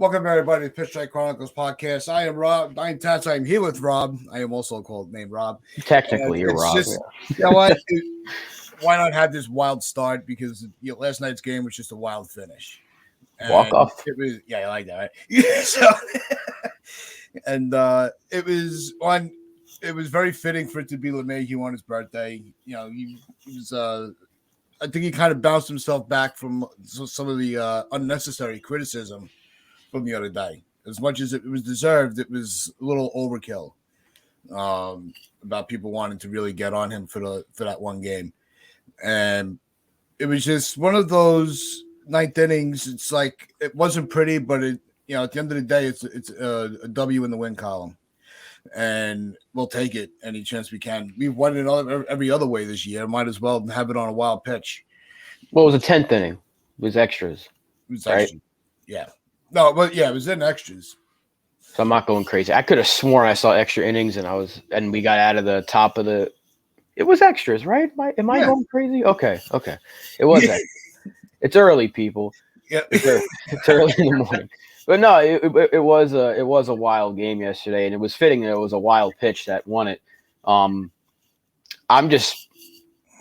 Welcome everybody to PinstripeChronicles podcast. I am Rob. I'm Tats. I'm here with Rob. I am also named Rob. Technically, you're Rob. Just, you know what? Why not have this wild start? Because last night's game was just a wild finish. Walk off. It was, I like that, right? So, and it was on. It was very fitting for it to be LeMahieu on his birthday. He was. I think he kind of bounced himself back from some of the unnecessary criticism from the other day. As much as it was deserved, it was a little overkill about people wanting to really get on him for that one game. And it was just one of those ninth innings. It's like it wasn't pretty, but at the end of the day, it's a W in the win column. And we'll take it any chance we can. We've won it every other way this year. Might as well have it on a wild pitch. Well, it was a 10th inning. It was extras. It was extras. Right? Yeah. No, but yeah, it was in extras. So I'm not going crazy. I could have sworn I saw extra innings and we got out of the top of the. It was extras, right? Am I going crazy? Okay. It was extras. It's early, people. Yeah, it's early in the morning. But no, it was a wild game yesterday, and it was fitting that it was a wild pitch that won it. I'm just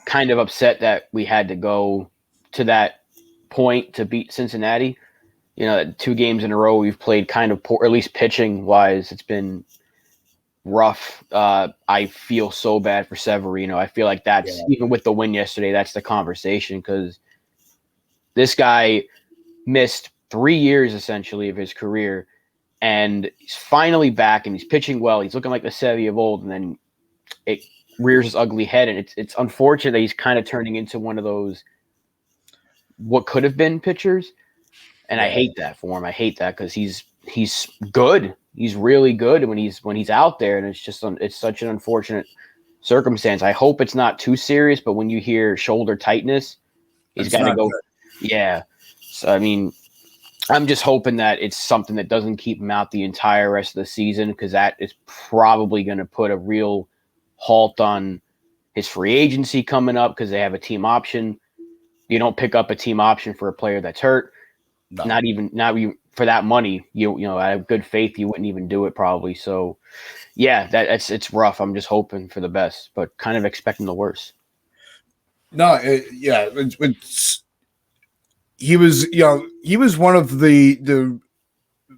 kind of upset that we had to go to that point to beat Cincinnati. 2 games in a row we've played kind of poor, at least pitching wise. It's been rough. I feel so bad for Severino. I feel like that's even with the win yesterday, that's the conversation, because this guy missed 3 years essentially of his career, and he's finally back and he's pitching well. He's looking like the Sevy of old, and then it rears his ugly head, and it's unfortunate that he's kind of turning into one of those what could have been pitchers. And I hate that for him. I hate that because he's good. He's really good when he's out there, and it's such an unfortunate circumstance. I hope it's not too serious, but when you hear shoulder tightness, he's got to go. Good. Yeah. So I mean, I'm just hoping that it's something that doesn't keep him out the entire rest of the season, because that is probably going to put a real halt on his free agency coming up, because they have a team option. You don't pick up a team option for a player that's hurt. No. Not even for that money. You out of good faith, you wouldn't even do it probably. So, yeah, it's rough. I'm just hoping for the best, but kind of expecting the worst. No, he was one of the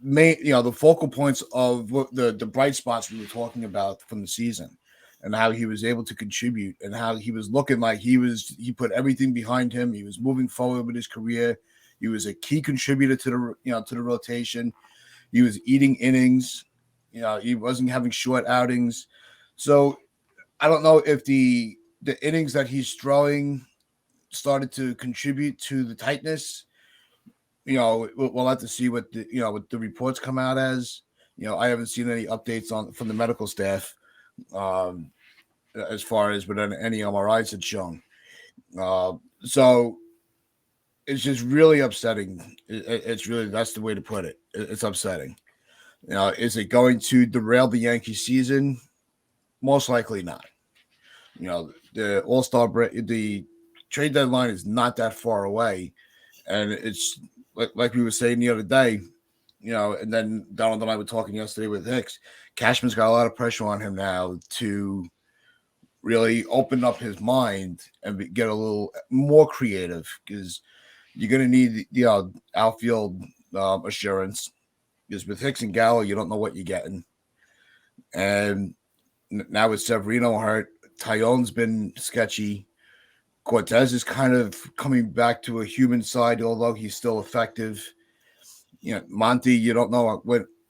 main, the focal points of what the bright spots we were talking about from the season, and how he was able to contribute, and how he was looking like he put everything behind him. He was moving forward with his career. He was a key contributor to the rotation. He was eating innings. He wasn't having short outings. So I don't know if the innings that he's throwing started to contribute to the tightness. We'll have to see what what the reports come out as. I haven't seen any updates from the medical staff as far as what any MRIs had shown. So it's just really upsetting. It's really, that's the way to put it. It's upsetting. Is it going to derail the Yankee season? Most likely not. The All-Star break, the trade deadline is not that far away, and it's like we were saying the other day. And then Donald and I were talking yesterday with Hicks. Cashman's got a lot of pressure on him now to really open up his mind and get a little more creative, because you're going to need outfield assurance, because with Hicks and Gallo, you don't know what you're getting. And now with Severino hurt, Tyone's been sketchy. Cortez is kind of coming back to a human side, although he's still effective. Monty, you don't know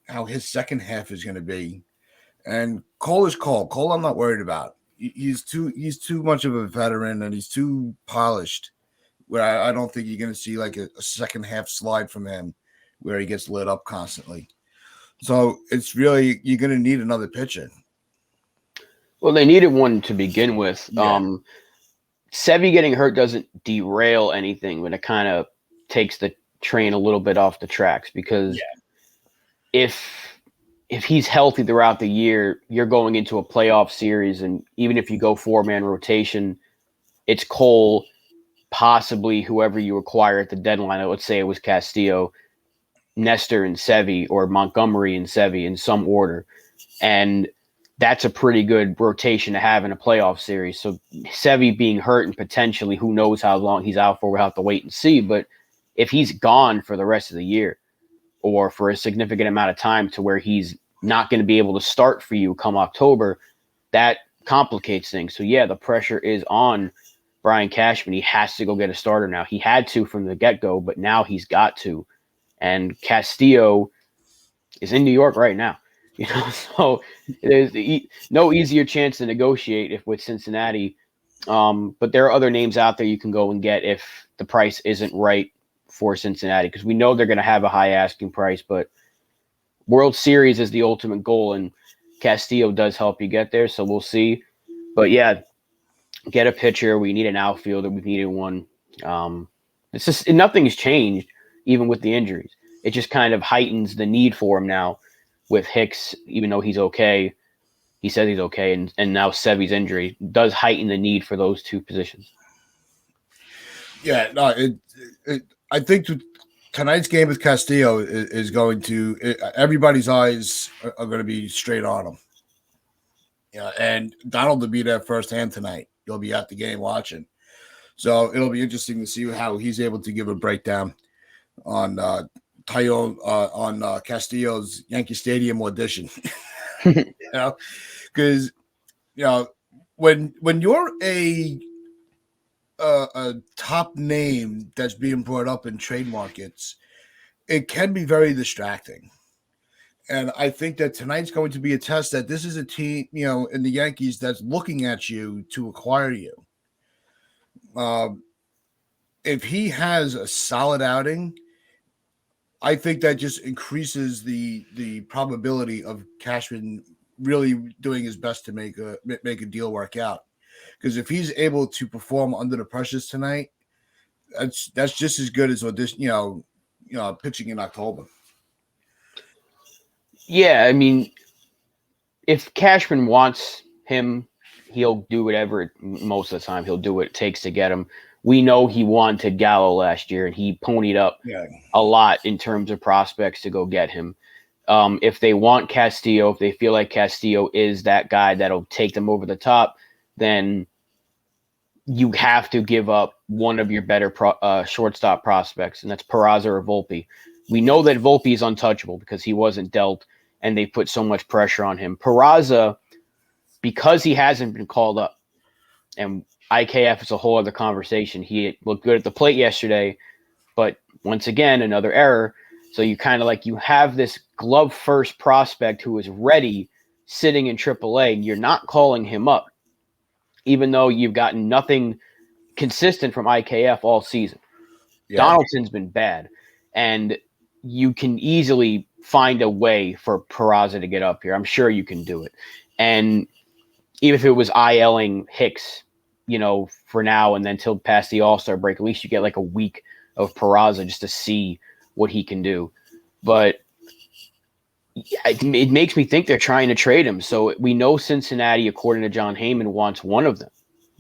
how his second half is going to be. And Cole is Cole. Cole, I'm not worried about. He's too much of a veteran, and he's too polished, where I don't think you're going to see like a second half slide from him where he gets lit up constantly. So it's really, you're going to need another pitcher. Well, they needed one to begin with. Yeah. Sevy getting hurt doesn't derail anything, but it kind of takes the train a little bit off the tracks, because if he's healthy throughout the year, you're going into a playoff series, and even if you go 4-man rotation, it's Cole, possibly whoever you acquire at the deadline. Let's say it was Castillo. Nestor and Sevy or Montgomery and Sevy in some order. And that's a pretty good rotation to have in a playoff series. So Sevy being hurt and potentially who knows how long he's out for, we'll have to wait and see. But if he's gone for the rest of the year or for a significant amount of time to where he's not going to be able to start for you come October, that complicates things. So, yeah, the pressure is on Brian Cashman. He has to go get a starter now. He had to from the get-go, but now he's got to. And Castillo is in New York right now. So there's no easier chance to negotiate if with Cincinnati. But there are other names out there you can go and get if the price isn't right for Cincinnati, because we know they're going to have a high asking price, but World Series is the ultimate goal, and Castillo does help you get there. So we'll see. But yeah, get a pitcher. We need an outfielder. We needed one. It's just nothing's changed, even with the injuries. It just kind of heightens the need for him now with Hicks, even though he's okay. He says he's okay, and now Sevy's injury does heighten the need for those two positions. Yeah, no, I think tonight's game with Castillo is going to everybody's eyes are going to be straight on him. Yeah, and Donald will be there firsthand tonight. He'll be at the game watching, so it'll be interesting to see how he's able to give a breakdown on Castillo's Yankee Stadium audition. Because when you're a top name that's being brought up in trade markets, it can be very distracting. And I think that tonight's going to be a test that this is a team, in the Yankees that's looking at you to acquire you. If he has a solid outing, I think that just increases the probability of Cashman really doing his best to make a deal work out. Because if he's able to perform under the pressures tonight, that's just as good as audition, pitching in October. Yeah, I mean, if Cashman wants him, he'll do whatever. Most of the time, he'll do what it takes to get him. We know he wanted Gallo last year, and he ponied up a lot in terms of prospects to go get him. If they want Castillo, if they feel like Castillo is that guy that'll take them over the top, then you have to give up one of your better shortstop prospects, and that's Peraza or Volpe. We know that Volpe is untouchable because he wasn't dealt, and they put so much pressure on him. Peraza, because he hasn't been called up, and IKF is a whole other conversation. He looked good at the plate yesterday, but once again, another error. So you kind of you have this glove first prospect who is ready sitting in AAA. You're not calling him up, even though you've gotten nothing consistent from IKF all season. Yeah. Donaldson's been bad, and you can easily find a way for Peraza to get up here. I'm sure you can do it. And even if it was ILing Hicks, for now and then till past the All-Star break, at least you get a week of Peraza just to see what he can do. But it makes me think they're trying to trade him. So we know Cincinnati, according to John Heyman, wants one of them.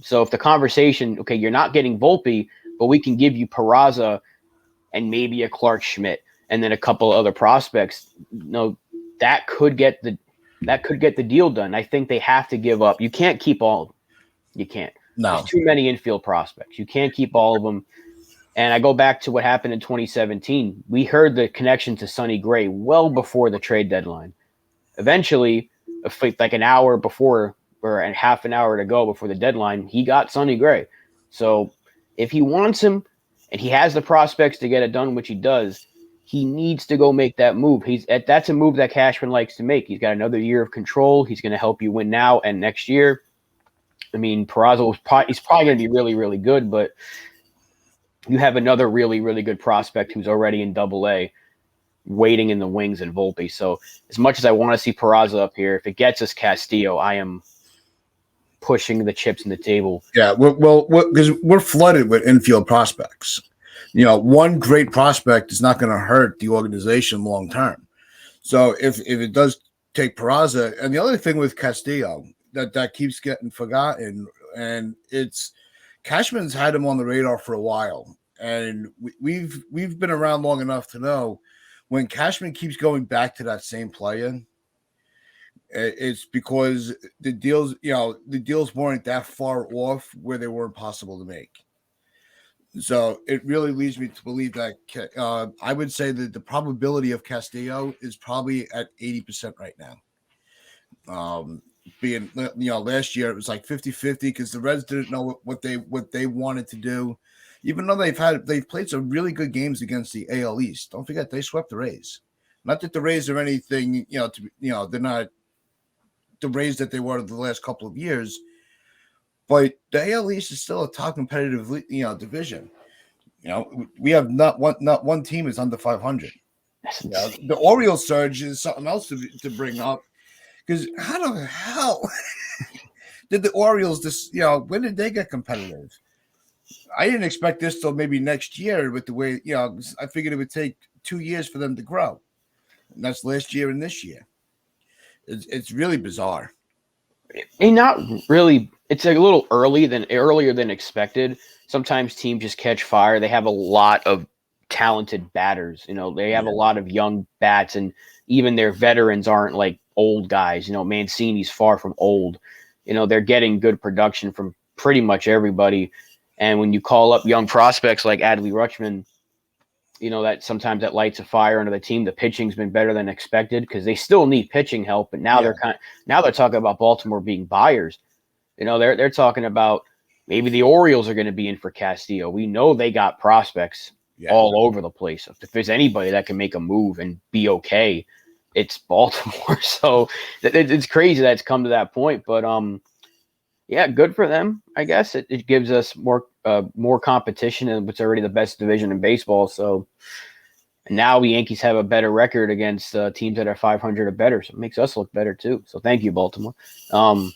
So if the conversation, okay, you're not getting Volpe, but we can give you Peraza and maybe a Clark Schmidt and then a couple of other prospects, that could get the deal done. I think they have to give up. You can't keep all of them. You can't. No. There's too many infield prospects. You can't keep all of them. And I go back to what happened in 2017. We heard the connection to Sonny Gray well before the trade deadline. Eventually, an hour before or a half an hour to go before the deadline, he got Sonny Gray. So if he wants him and he has the prospects to get it done, which he does, he needs to go make that move. That's a move that Cashman likes to make. He's got another year of control. He's going to help you win now and next year. I mean, Peraza he's probably going to be really, really good, but you have another really, really good prospect who's already in Double-A waiting in the wings in Volpe. So as much as I want to see Peraza up here, if it gets us Castillo, I am pushing the chips in the table. Yeah, because we're flooded with infield prospects. One great prospect is not going to hurt the organization long term. So if it does take Peraza, and the other thing with Castillo that keeps getting forgotten, and it's Cashman's had him on the radar for a while, and we've been around long enough to know when Cashman keeps going back to that same player, it's because the deals weren't that far off where they were impossible to make. So it really leads me to believe that I would say that the probability of Castillo is probably at 80% right now. Being last year it was like 50-50 because the Reds didn't know what they wanted to do, even though they've played some really good games against the AL East. Don't forget they swept the Rays. Not that the Rays are anything, they're not the Rays that they were the last couple of years, but the AL East is still a top competitive division. We have not one team is under 500. The Orioles surge is something else to bring up. Because how the hell did the Orioles when did they get competitive? I didn't expect this till maybe next year with the way, I figured it would take 2 years for them to grow. And that's last year and this year. It's really bizarre. And not really. It's a little earlier than expected. Sometimes teams just catch fire. They have a lot of talented batters. They have a lot of young bats, and even their veterans aren't like old guys. Mancini's far from old. They're getting good production from pretty much everybody. And when you call up young prospects like Adley Rutschman, that sometimes that lights a fire under the team. The pitching's been better than expected because they still need pitching help. But now they're talking about Baltimore being buyers. They're talking about maybe the Orioles are going to be in for Castillo. We know they got prospects all over the place. If there's anybody that can make a move and be okay, it's Baltimore. So it's crazy that it's come to that point. But good for them. I guess it gives us more competition in what's already the best division in baseball. So now the Yankees have a better record against teams that are 500 or better. So it makes us look better too. So thank you, Baltimore. We'll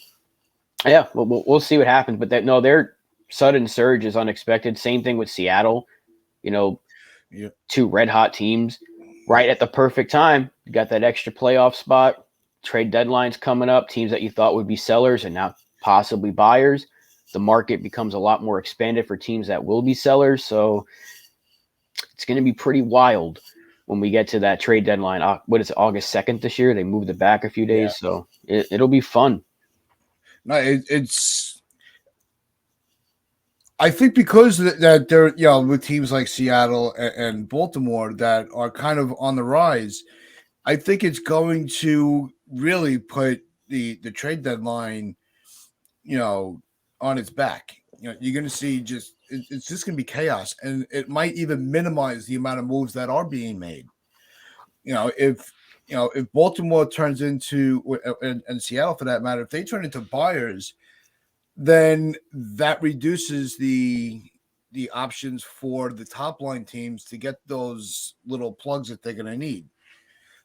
see what happens. But their sudden surge is unexpected. Same thing with Seattle. Two red hot teams right at the perfect time. You got that extra playoff spot. Trade deadlines coming up. Teams that you thought would be sellers and now possibly buyers. The market becomes a lot more expanded for teams that will be sellers. So it's going to be pretty wild when we get to that trade deadline. What is it, August 2nd this year? They moved it back a few days. So it'll be fun. No, I think because that they're, with teams like Seattle and Baltimore that are kind of on the rise, I think it's going to really put the trade deadline, on its back. You're going to see it's just going to be chaos, and it might even minimize the amount of moves that are being made. If Baltimore turns into and Seattle for that matter, if they turn into buyers, then that reduces the options for the top line teams to get those little plugs that they're going to need.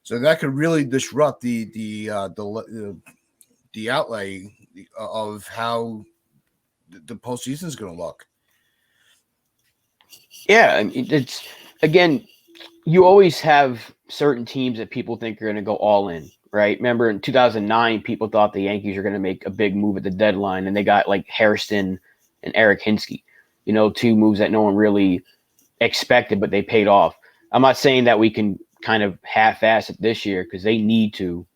So that could really disrupt the outlay of how the postseason is going to look. Yeah, I mean, it's again, you always have certain teams that people think are going to go all in, right? Remember in 2009, people thought the Yankees are going to make a big move at the deadline, and they got like Hairston and Eric Hinsky, two moves that no one really expected, but they paid off. I'm not saying that we can kind of half-ass it this year because they need to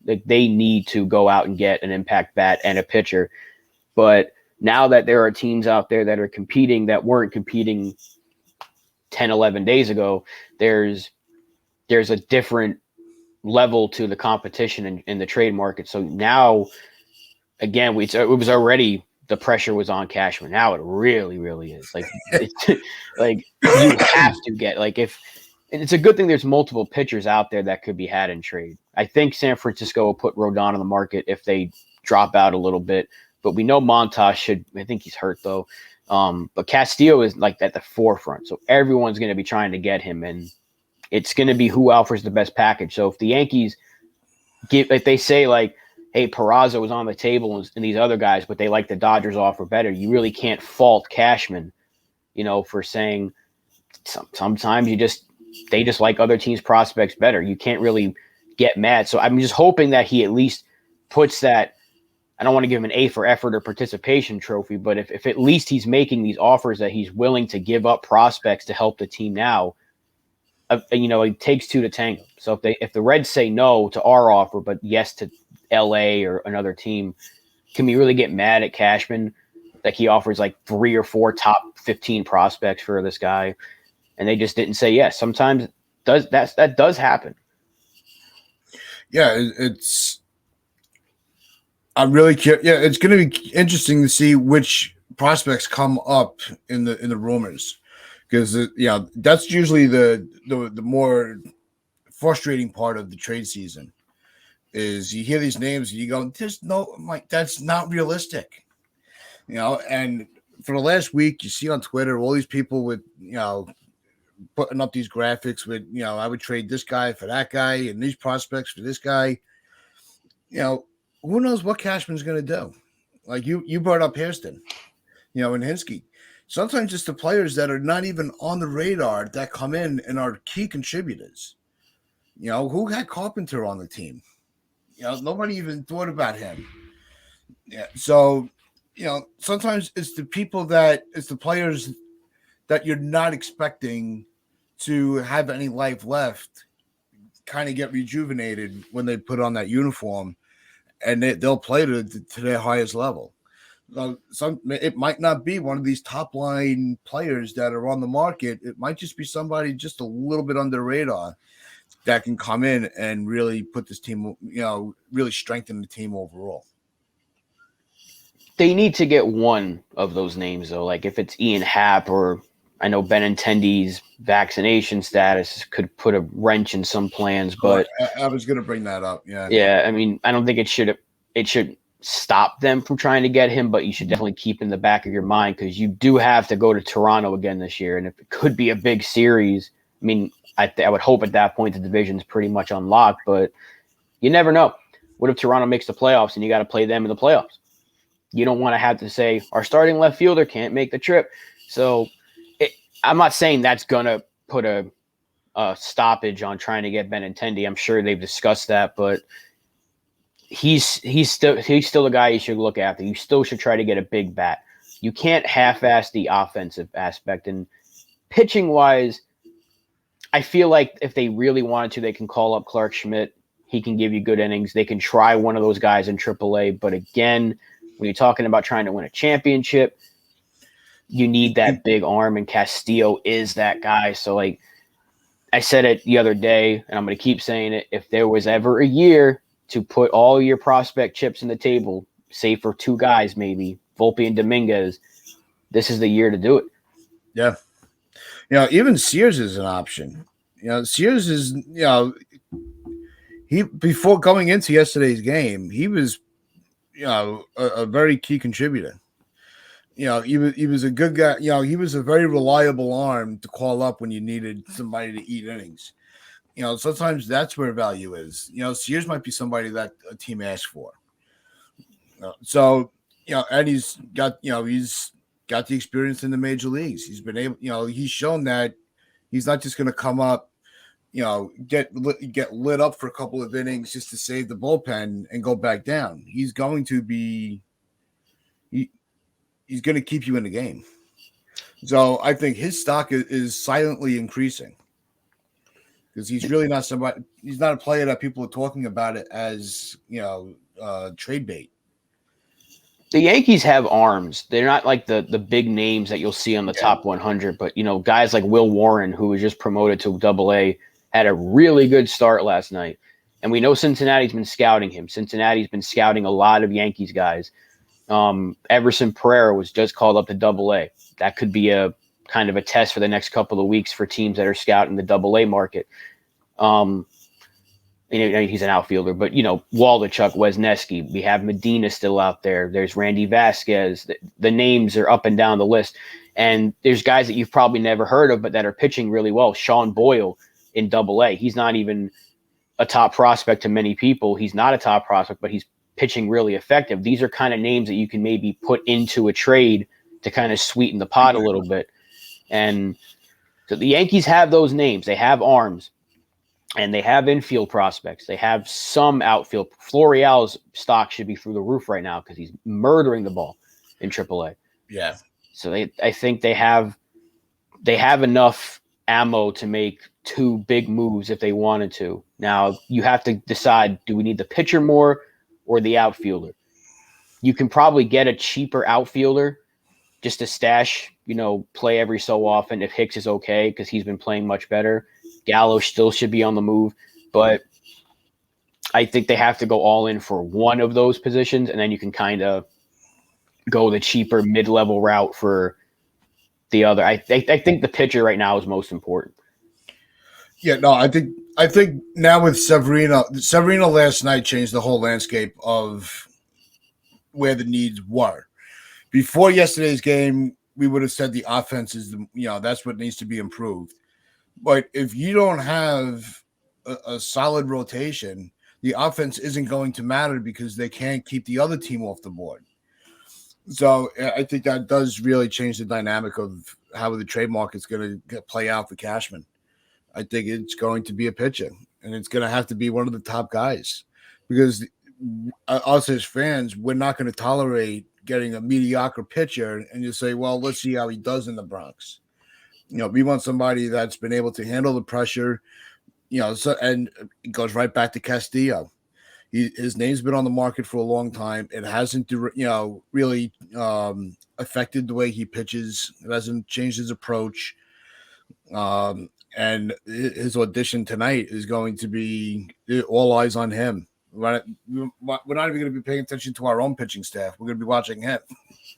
go out and get an impact bat and a pitcher. But now that there are teams out there that are competing that weren't competing 10, 11 days ago, there's a different level to the competition in the trade market. So now, again, it was already the pressure was on Cashman. Now it really, really is. Like, like you have to get and it's a good thing there's multiple pitchers out there that could be had in trade. I think San Francisco will put Rodon on the market if they drop out a little bit. But we know Montas should. I think he's hurt though. But Castillo is like at the forefront, so everyone's going to be trying to get him, and it's going to be who offers the best package. So if the Yankees if they say like, "Hey, Peraza was on the table and these other guys, but they like the Dodgers offer better," you really can't fault Cashman, for saying sometimes they just like other teams' prospects better. You can't really get mad. So I'm just hoping that he at least puts that. I don't want to give him an A for effort or participation trophy, but if at least he's making these offers that he's willing to give up prospects to help the team now, it takes two to tango. So if the Reds say no to our offer, but yes to LA or another team, can we really get mad at Cashman that he offers like 3 or 4 top 15 prospects for this guy, and they just didn't say yes? Sometimes that does happen. Yeah, it's. I'm really curious. Yeah, it's going to be interesting to see which prospects come up in the rumors, because that's usually the more frustrating part of the trade season. Is you hear these names and you go, "There's no, I'm like, that's not realistic," And for the last week, you see on Twitter all these people with putting up these graphics with I would trade this guy for that guy and these prospects for this guy. Who knows what Cashman's going to do? Like you brought up Hairston, and Hinsky. Sometimes it's the players that are not even on the radar that come in and are key contributors. Who had Carpenter on the team? Nobody even thought about him. Yeah. So, sometimes it's the players that you're not expecting to have any life left kind of get rejuvenated when they put on that uniform, and they'll play to their highest level. It might not be one of these top line players that are on the market. It might just be somebody just a little bit under the radar that can come in and really put this team, really strengthen the team overall. They need to get one of those names, though. Like if it's Ian Happ, or I know Benintendi's vaccination status could put a wrench in some plans. But I was going to bring that up. Yeah. Yeah. I mean, I don't think it should stop them from trying to get him, but you should definitely keep in the back of your mind, because you do have to go to Toronto again this year. And if it could be a big series, I mean, I would hope at that point the division's pretty much unlocked, but you never know. What if Toronto makes the playoffs and you got to play them in the playoffs? You don't want to have to say our starting left fielder can't make the trip. So I'm not saying that's going to put a stoppage on trying to get Benintendi. I'm sure they've discussed that, but he's still a guy you should look after. You still should try to get a big bat. You can't half-ass the offensive aspect. And pitching-wise, I feel like if they really wanted to, they can call up Clark Schmidt. He can give you good innings. They can try one of those guys in AAA. But again, when you're talking about trying to win a championship, you need that big arm, and Castillo is that guy. So, like I said it the other day, and I'm going to keep saying it, if there was ever a year to put all your prospect chips in the table, save for 2 guys maybe, Volpe and Dominguez, this is the year to do it. Yeah. Even Sears is an option. Sears is, he before going into yesterday's game, he was, a very key contributor. He was a good guy. He was a very reliable arm to call up when you needed somebody to eat innings. Sometimes that's where value is. Sears might be somebody that a team asks for. And he's got the experience in the major leagues. He's been able, he's shown that he's not just going to come up, get lit up for a couple of innings just to save the bullpen and go back down. He's going to be, he's going to keep you in the game. So I think his stock is silently increasing, because he's really not somebody. He's not a player that people are talking about it as trade bait. The Yankees have arms. They're not like the big names that you'll see on the top 100, but guys like Will Warren, who was just promoted to Double-A, had a really good start last night. And we know Cincinnati's been scouting him. Cincinnati's been scouting a lot of Yankees guys. Everson Pereira was just called up to Double-A. That could be a kind of a test for the next couple of weeks for teams that are scouting the Double-A market. He's an outfielder, but Waldichuk, Wesneski, we have Medina still out there. There's Randy Vasquez. The names are up and down the list, and there's guys that you've probably never heard of, but that are pitching really well. Sean Boyle in Double-A. He's not even a top prospect to many people. He's not a top prospect, but he's pitching really effective. These are kind of names that you can maybe put into a trade to kind of sweeten the pot a little bit. And so the Yankees have those names. They have arms. And they have infield prospects. They have some outfield. Florial's stock should be through the roof right now because he's murdering the ball in AAA. Yeah. So I think they have enough ammo to make two big moves if they wanted to. Now you have to decide, do we need the pitcher more or the outfielder? You can probably get a cheaper outfielder just to stash, play every so often if Hicks is okay because he's been playing much better. Gallo still should be on the move, but I think they have to go all in for one of those positions, and then you can kind of go the cheaper mid-level route for the other. I think the pitcher right now is most important. Yeah, no, I think now with Severino last night changed the whole landscape of where the needs were. Before yesterday's game, we would have said the offense is that's what needs to be improved. But if you don't have a solid rotation, the offense isn't going to matter because they can't keep the other team off the board. So I think that does really change the dynamic of how the trade market's going to play out for Cashman. I think it's going to be a pitcher, and it's going to have to be one of the top guys because us as fans, we're not going to tolerate getting a mediocre pitcher and you say, well, let's see how he does in the Bronx. We want somebody that's been able to handle the pressure, and it goes right back to Castillo. His name's been on the market for a long time. It hasn't, really affected the way he pitches. It hasn't changed his approach. And his audition tonight is going to be all eyes on him. We're not even going to be paying attention to our own pitching staff. We're going to be watching him.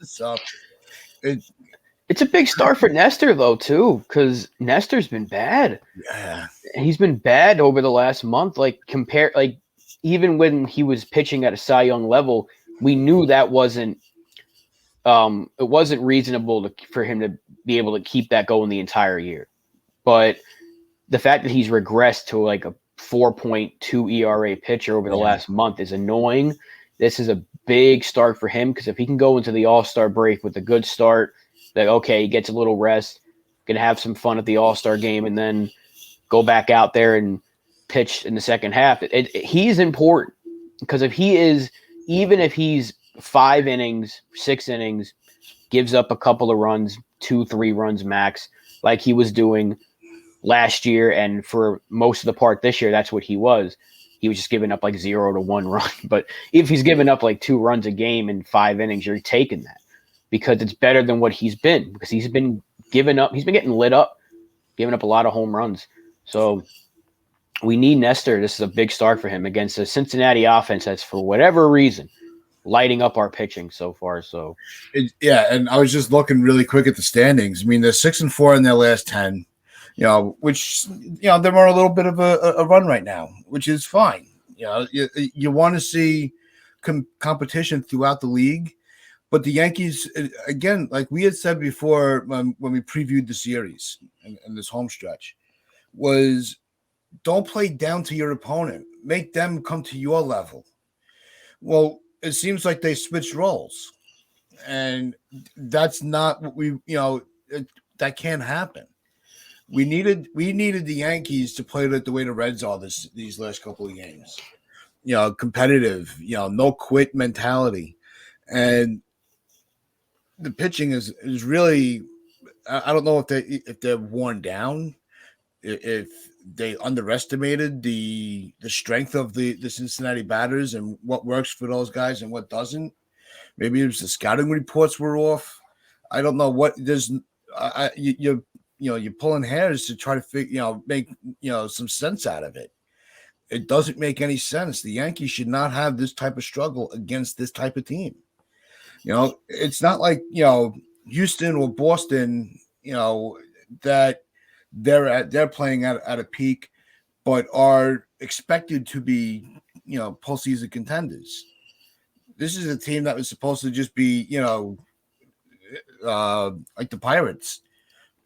So it's a big start for Nestor, though, too, because Nestor's been bad. Yeah. He's been bad over the last month. Even when he was pitching at a Cy Young level, we knew that wasn't reasonable for him to be able to keep that going the entire year. But the fact that he's regressed to like a 4.2 ERA pitcher over the last month is annoying. This is a big start for him because if he can go into the All-Star break with a good start, he gets a little rest, can have some fun at the All-Star game, and then go back out there and pitch in the second half. He's important because even if he's 5 innings, 6 innings, gives up a couple of runs, 2-3 runs max, like he was doing last year, and for most of the part this year, that's what he was. He was just giving up like 0 to 1 run. But if he's giving up like 2 runs a game in 5 innings, you're taking that because it's better than what he's been because he's been giving up. He's been getting lit up, giving up a lot of home runs. So we need Nestor. This is a big start for him against a Cincinnati offense that's, for whatever reason, lighting up our pitching so far. So, and I was just looking really quick at the standings. I mean, they're 6-4 in their last 10. Which they're on a little bit of a run right now, which is fine. You want to see competition throughout the league, but the Yankees, again, like we had said before when we previewed the series and this home stretch, was don't play down to your opponent. Make them come to your level. Well, it seems like they switched roles, and that's not what that can't happen. We needed the Yankees to play the way the Reds are these last couple of games. Competitive, no quit mentality. And the pitching is really, I don't know if they're worn down, if they underestimated the strength of the Cincinnati batters and what works for those guys and what doesn't. Maybe it was the scouting reports were off. I don't know what there's. You're pulling hairs to try to make some sense out of it. It doesn't make any sense. The Yankees should not have this type of struggle against this type of team. It's not like Houston or Boston. That they're playing at a peak, but are expected to be postseason contenders. This is a team that was supposed to just be like the Pirates,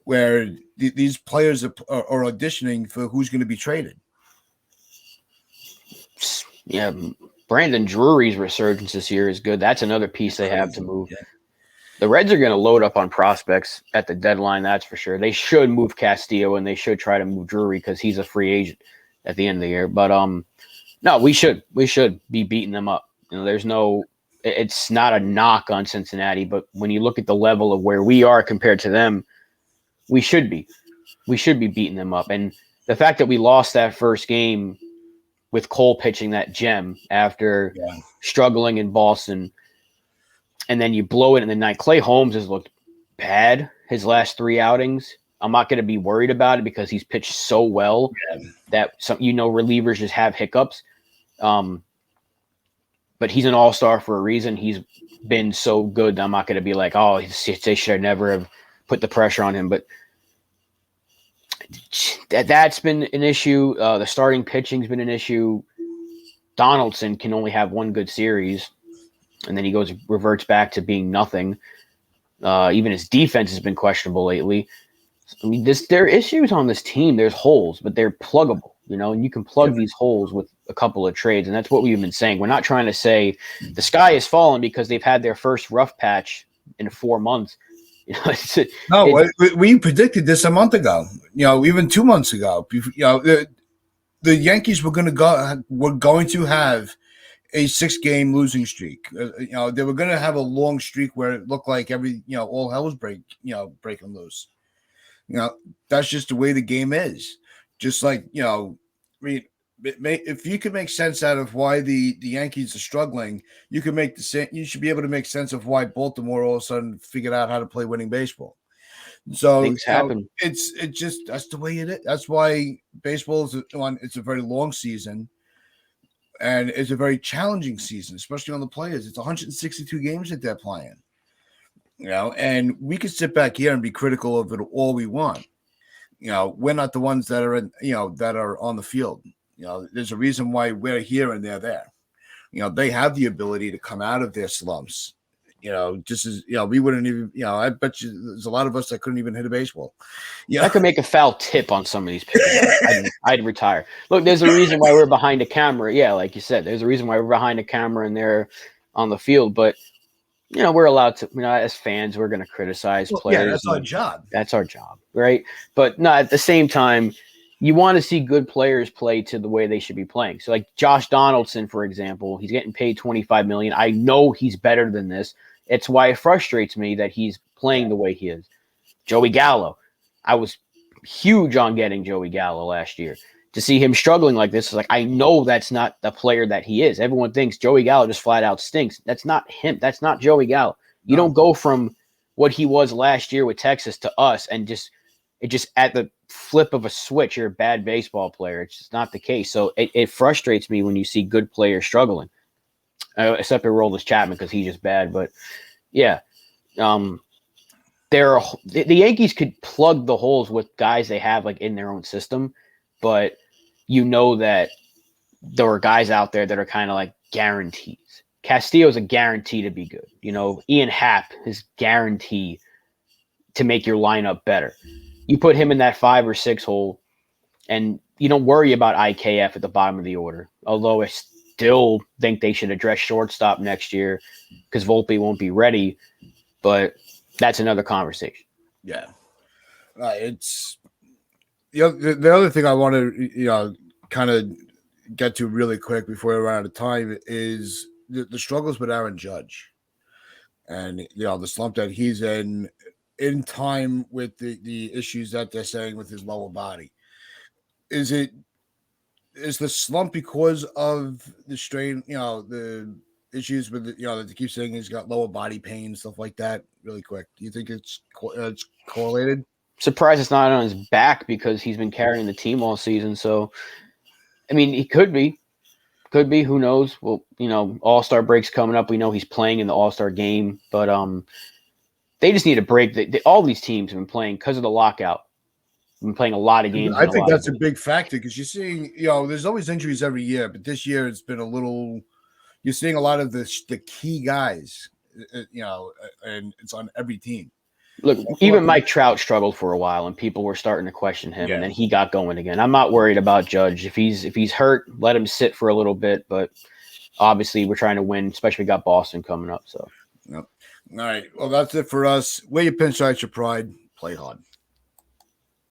where these players are auditioning for who's going to be traded. Yeah, Brandon Drury's resurgence this year is good. That's another piece they have to move. Yeah. The Reds are going to load up on prospects at the deadline, that's for sure. They should move Castillo, and they should try to move Drury because he's a free agent at the end of the year. But no, we should be beating them up. It's not a knock on Cincinnati, but when you look at the level of where we are compared to them, we should be beating them up. And the fact that we lost that first game with Cole pitching that gem after struggling in Boston, and then you blow it in the night. Clay Holmes has looked bad his last 3 outings. I'm not going to be worried about it because he's pitched so well that relievers just have hiccups. But he's an all-star for a reason. He's been so good that I'm not going to be like, oh, they should never have put the pressure on him. But that's been an issue. The starting pitching's been an issue. Donaldson can only have one good series, and then he reverts back to being nothing. Even his defense has been questionable lately. I mean, there are issues on this team. There's holes, but they're pluggable, and you can plug these holes with a couple of trades, and that's what we've been saying. We're not trying to say the sky is falling because they've had their first rough patch in 4 months. We predicted this a month ago. Even 2 months ago. The Yankees were going to have a 6-game losing streak. They were going to have a long streak where it looked like all hell was breaking loose. That's just the way the game is. Just like, if you could make sense out of why the Yankees are struggling, you should be able to make sense of why Baltimore all of a sudden figured out how to play winning baseball. So things happen. That's the way it is. That's why baseball it's a very long season. And it's a very challenging season, especially on the players. It's 162 games that they're playing. And we can sit back here and be critical of it all we want. We're not the ones that are that are on the field. There's a reason why we're here and they're there. They have the ability to come out of their slumps. Just as we wouldn't even. I bet you there's a lot of us that couldn't even hit a baseball. I could make a foul tip on some of these pitchers. I'd retire. Look, there's a reason why we're behind a camera. Yeah, like you said, there's a reason why we're behind a camera and they're on the field. But we're allowed to. As fans, we're going to criticize players. Yeah, that's our job. That's our job, right? But no, at the same time, you want to see good players play to the way they should be playing. So, like Josh Donaldson, for example, he's getting paid $25 million. I know he's better than this. It's why it frustrates me that he's playing the way he is. Joey Gallo, I was huge on getting Joey Gallo last year. To see him struggling like this is like, I know that's not the player that he is. Everyone thinks Joey Gallo just flat out stinks. That's not him. That's not Joey Gallo. You don't go from what he was last year with Texas to us and just at the flip of a switch, you're a bad baseball player. It's just not the case. So it frustrates me when you see good players struggling. Except for Aroldis Chapman because he's just bad. But yeah, the Yankees could plug the holes with guys they have like in their own system, but that there are guys out there that are kind of like guarantees. Castillo's a guarantee to be good. Ian Happ is guarantee to make your lineup better. You put him in that 5 or 6 hole, and you don't worry about IKF at the bottom of the order. Although I still think they should address shortstop next year because Volpe won't be ready. But that's another conversation. Yeah, it's the other thing I want to kind of get to really quick before we run out of time is the struggles with Aaron Judge, and the slump that he's in time with the issues that they're saying with his lower body. Is the slump because of the strain, the issues with that they keep saying he's got lower body pain, stuff like that? Really quick, do you think it's correlated? Surprised it's not on his back because he's been carrying the team all season. So, I mean, he could be. Who knows? Well, All-Star break's coming up. We know he's playing in the All-Star game, but they just need a break. All these teams have been playing because of the lockout. Been playing a lot of games. I think that's a big factor because you're seeing, there's always injuries every year, but this year it's been a little. You're seeing a lot of the key guys, and it's on every team. Look, even Mike Trout struggled for a while, and people were starting to question him, and then he got going again. I'm not worried about Judge. If he's hurt, let him sit for a little bit. But obviously, we're trying to win, especially we got Boston coming up. So, yep. All right. Well, that's it for us. Wear your pinstripes, your pride. Play hard.